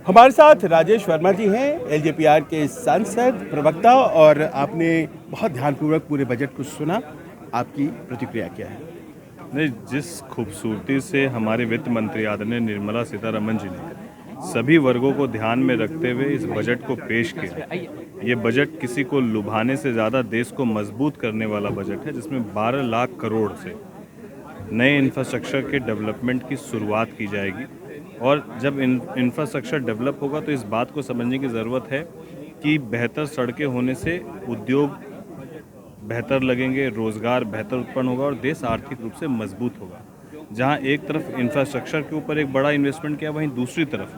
हमारे साथ राजेश वर्मा जी हैं, एलजेपीआर के सांसद, प्रवक्ता, और आपने बहुत ध्यानपूर्वक पूरे बजट को सुना। आपकी प्रतिक्रिया क्या है? नहीं, जिस खूबसूरती से हमारे वित्त मंत्री आदरणीय निर्मला सीतारमण जी ने सभी वर्गों को ध्यान में रखते हुए इस बजट को पेश किया। ये बजट किसी को लुभाने से ज़्यादा देश को मजबूत करने वाला बजट है, जिसमें 12 लाख करोड़ से नए इंफ्रास्ट्रक्चर के डेवलपमेंट की शुरुआत की जाएगी। और जब इंफ्रास्ट्रक्चर डेवलप होगा तो इस बात को समझने की ज़रूरत है कि बेहतर सड़कें होने से उद्योग बेहतर लगेंगे, रोज़गार बेहतर उत्पन्न होगा और देश आर्थिक रूप से मजबूत होगा। जहां एक तरफ इंफ्रास्ट्रक्चर के ऊपर एक बड़ा इन्वेस्टमेंट किया, वहीं दूसरी तरफ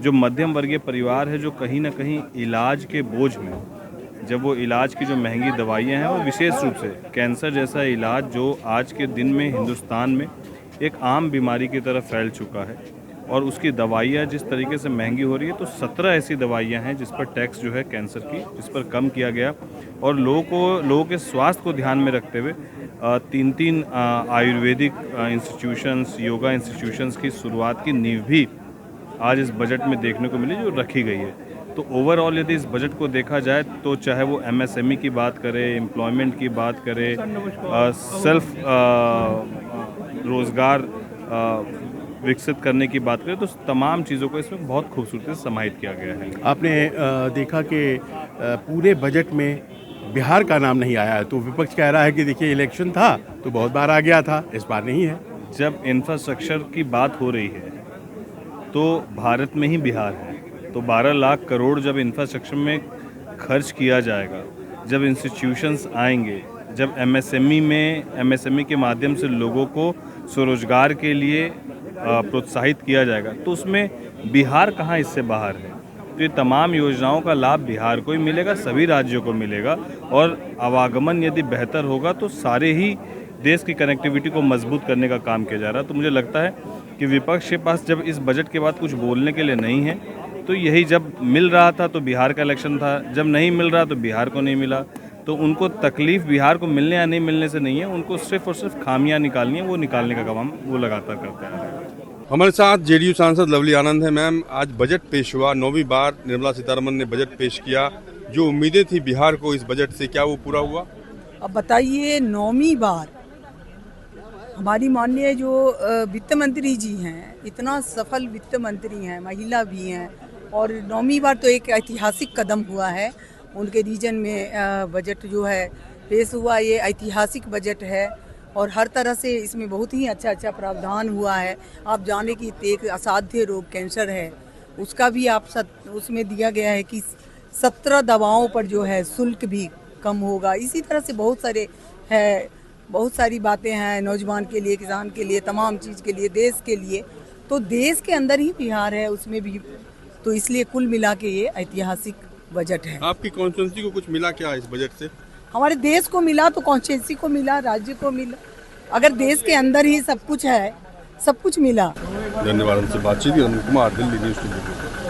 जो मध्यम वर्गीय परिवार है, जो कहीं ना कहीं इलाज के बोझ में, जब वो इलाज की जो महंगी दवाइयां हैं, वो विशेष रूप से कैंसर जैसा इलाज जो आज के दिन में हिंदुस्तान में एक आम बीमारी की तरह फैल चुका है, और उसकी दवाइयाँ जिस तरीके से महंगी हो रही है, तो 17 ऐसी दवाइयाँ हैं जिस पर टैक्स जो है कैंसर की, जिस पर कम किया गया। और लोगों के स्वास्थ्य को ध्यान में रखते हुए 3 आयुर्वेदिक इंस्टीट्यूशंस, योगा इंस्टीट्यूशंस की शुरुआत की नींव भी आज इस बजट में देखने को मिली, जो रखी गई है। तो ओवरऑल यदि इस बजट को देखा जाए तो चाहे वो एमएसएमई की बात करें, एम्प्लॉयमेंट की बात करें, सेल्फ रोज़गार विकसित करने की बात करें, तो तमाम चीज़ों को इसमें बहुत खूबसूरती से समाहित किया गया है। आपने देखा कि पूरे बजट में बिहार का नाम नहीं आया, तो विपक्ष कह रहा है कि देखिए इलेक्शन था तो बहुत बार आ गया था, इस बार नहीं है। जब इंफ्रास्ट्रक्चर की बात हो रही है तो भारत में ही बिहार है, तो 12 लाख करोड़ जब इंफ्रास्ट्रक्चर में खर्च किया जाएगा, जब इंस्टीट्यूशंस आएंगे, जब एमएसएमई के माध्यम से लोगों को स्वरोजगार के लिए प्रोत्साहित किया जाएगा, तो उसमें बिहार कहाँ इससे बाहर है। तो ये तमाम योजनाओं का लाभ बिहार को ही मिलेगा, सभी राज्यों को मिलेगा, और आवागमन यदि बेहतर होगा तो सारे ही देश की कनेक्टिविटी को मजबूत करने का काम किया जा रहा है। तो मुझे लगता है कि विपक्ष के पास जब इस बजट के बाद कुछ बोलने के लिए नहीं है, तो यही जब मिल रहा था तो बिहार का इलेक्शन था, जब नहीं मिल रहा तो बिहार को नहीं मिला, तो उनको तकलीफ बिहार को मिलने या नहीं मिलने से नहीं है, उनको सिर्फ और सिर्फ खामियां निकालनी है, वो निकालने का काम वो लगातार करते हैं। हमारे साथ जेडीयू सांसद लवली आनंद है। मैम, आज बजट पेश हुआ, 9वीं बार निर्मला सीतारमण ने बजट पेश किया। जो उम्मीदें थी बिहार को इस बजट से, क्या वो पूरा हुआ? अब बताइए, 9वीं बार हमारी माननीय जो वित्त मंत्री जी हैं, इतना सफल वित्त मंत्री हैं, महिला भी हैं, और 9वीं बार तो एक ऐतिहासिक कदम हुआ है उनके रीजन में। बजट जो है पेश हुआ, ये ऐतिहासिक बजट है और हर तरह से इसमें बहुत ही अच्छा प्रावधान हुआ है। आप जाने कि एक असाध्य रोग कैंसर है, उसका भी उसमें दिया गया है कि 17 दवाओं पर जो है शुल्क भी कम होगा। इसी तरह से बहुत सारी बातें हैं, नौजवान के लिए, किसान के लिए, तमाम चीज़ के लिए, देश के लिए। तो देश के अंदर ही बिहार है, उसमें भी, तो इसलिए कुल मिला के ये ऐतिहासिक बजट है। आपकी कॉन्स्टिट्यूंसी को कुछ मिला क्या इस बजट से? हमारे देश को मिला तो कॉन्स्टिट्यूंसी को मिला, राज्य को मिला। अगर देश के अंदर ही सब कुछ है, सब कुछ मिला। धन्यवाद। हमसे बातचीत, अरुण कुमार, दिल्ली न्यूज़।